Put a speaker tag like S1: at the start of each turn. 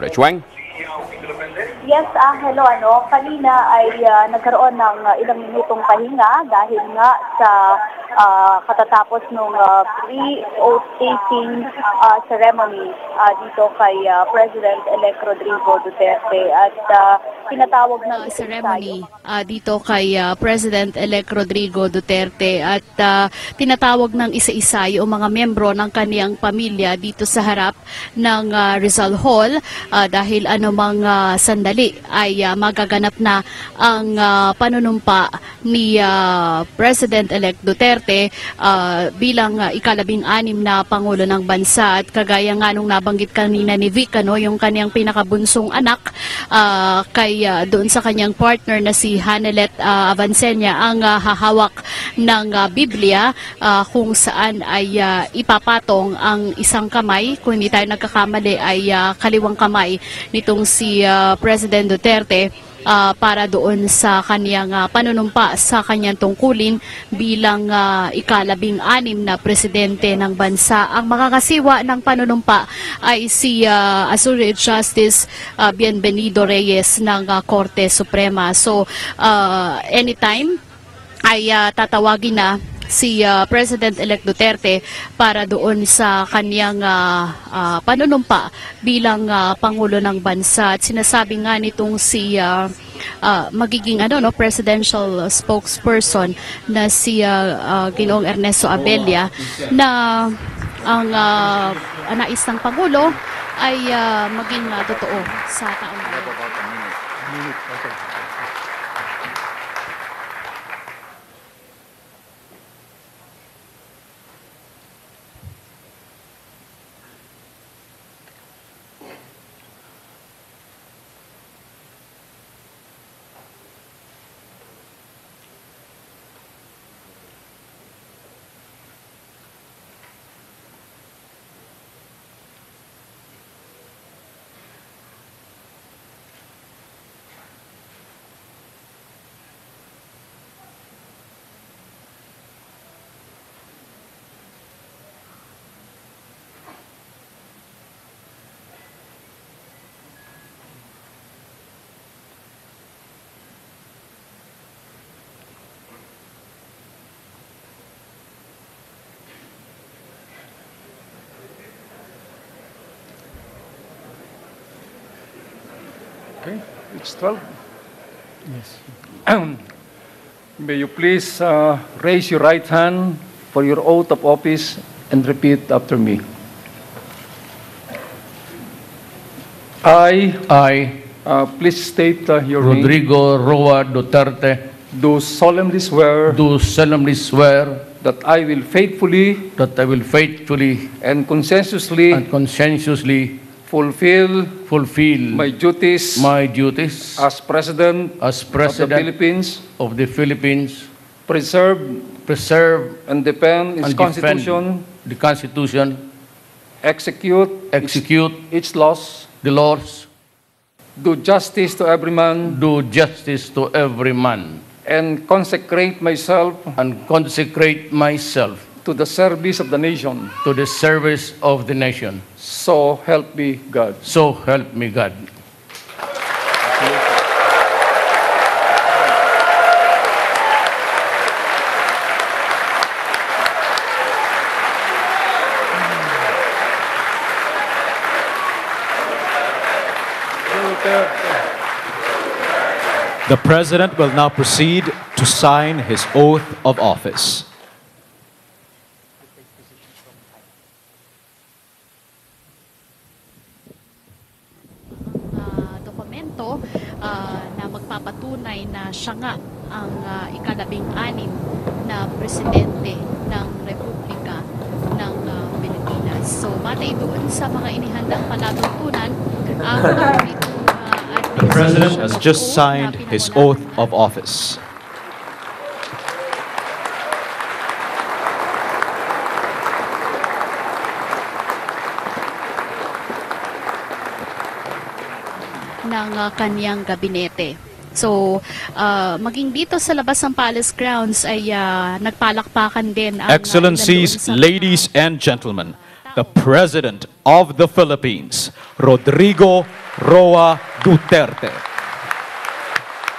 S1: Rechweng?
S2: Yes, hello. Kanina ay nagkaroon ng ilang minutong pahinga dahil nga sa katatapos ng pre-oath taking ceremony dito kay President-elect Rodrigo Duterte at tinatawag ng
S3: ceremony dito kay President-elect Rodrigo Duterte at tinatawag ng isa-isa yung mga membro ng kaniyang pamilya dito sa harap ng Rizal Hall dahil anumang sandali ay magaganap na ang panunumpa ni President-elect Duterte bilang ikalabing-anim na Pangulo ng Bansa at kagaya nga nung nabanggit kanina ni Vic, yung kaniyang pinakabunsong anak kay doon sa kanyang partner na si Hanelet Avancenia ang hahawak ng Biblia kung saan ay ipapatong ang isang kamay, kung hindi tayo nagkakamali ay kaliwang kamay nitong si President Duterte para doon sa kaniyang panunumpa sa kanyang tungkulin bilang ikalabing-anim na presidente ng bansa. Ang makakasiwa ng panunumpa ay si Associate Justice Bienvenido Reyes ng Korte Suprema. So anytime ay tatawagin na si President-elect Duterte para doon sa kaniyang panunumpa bilang Pangulo ng Bansa. At sinasabi nga nitong si magiging presidential spokesperson na si Ginoong Ernesto Abella na ang nais ng Pangulo ay maging totoo sa taong bayan.
S4: Okay, it's 12. Yes. May you please raise your right hand for your oath of office and repeat after me. I, please state your name.
S5: Rodrigo Roa Duterte,
S4: Do solemnly swear
S5: do solemnly swear
S4: that I will faithfully
S5: that I will faithfully
S4: and conscientiously
S5: and conscientiously
S4: fulfill
S5: fulfill
S4: my duties
S5: my duties
S4: as President
S5: as
S4: of the
S5: President
S4: Philippines,
S5: of the Philippines,
S4: preserve
S5: preserve
S4: and defend its
S5: and
S4: Constitution,
S5: defend the Constitution,
S4: execute its laws,
S5: the laws,
S4: do justice to every man,
S5: do justice to every man,
S4: and consecrate myself
S5: and consecrate myself
S4: to the service of the nation.
S5: to the service of the nation.
S4: So help me God.
S5: So help me God.
S6: The President will now proceed to sign his oath of office.
S3: Dokumento na magpapatunay na siya nga ang ikalabing-anim na presidente ng Republika ng Pilipinas. So, batay doon sa mga inihandang palatuntunan, ang
S6: The President has just signed his oath of office.
S3: ng kaniyang gabinete. So, maging dito sa labas ng Palace Grounds ay nagpalakpakan din ang
S6: Excellencies, ladies and gentlemen, the President of the Philippines, Rodrigo Roa Duterte.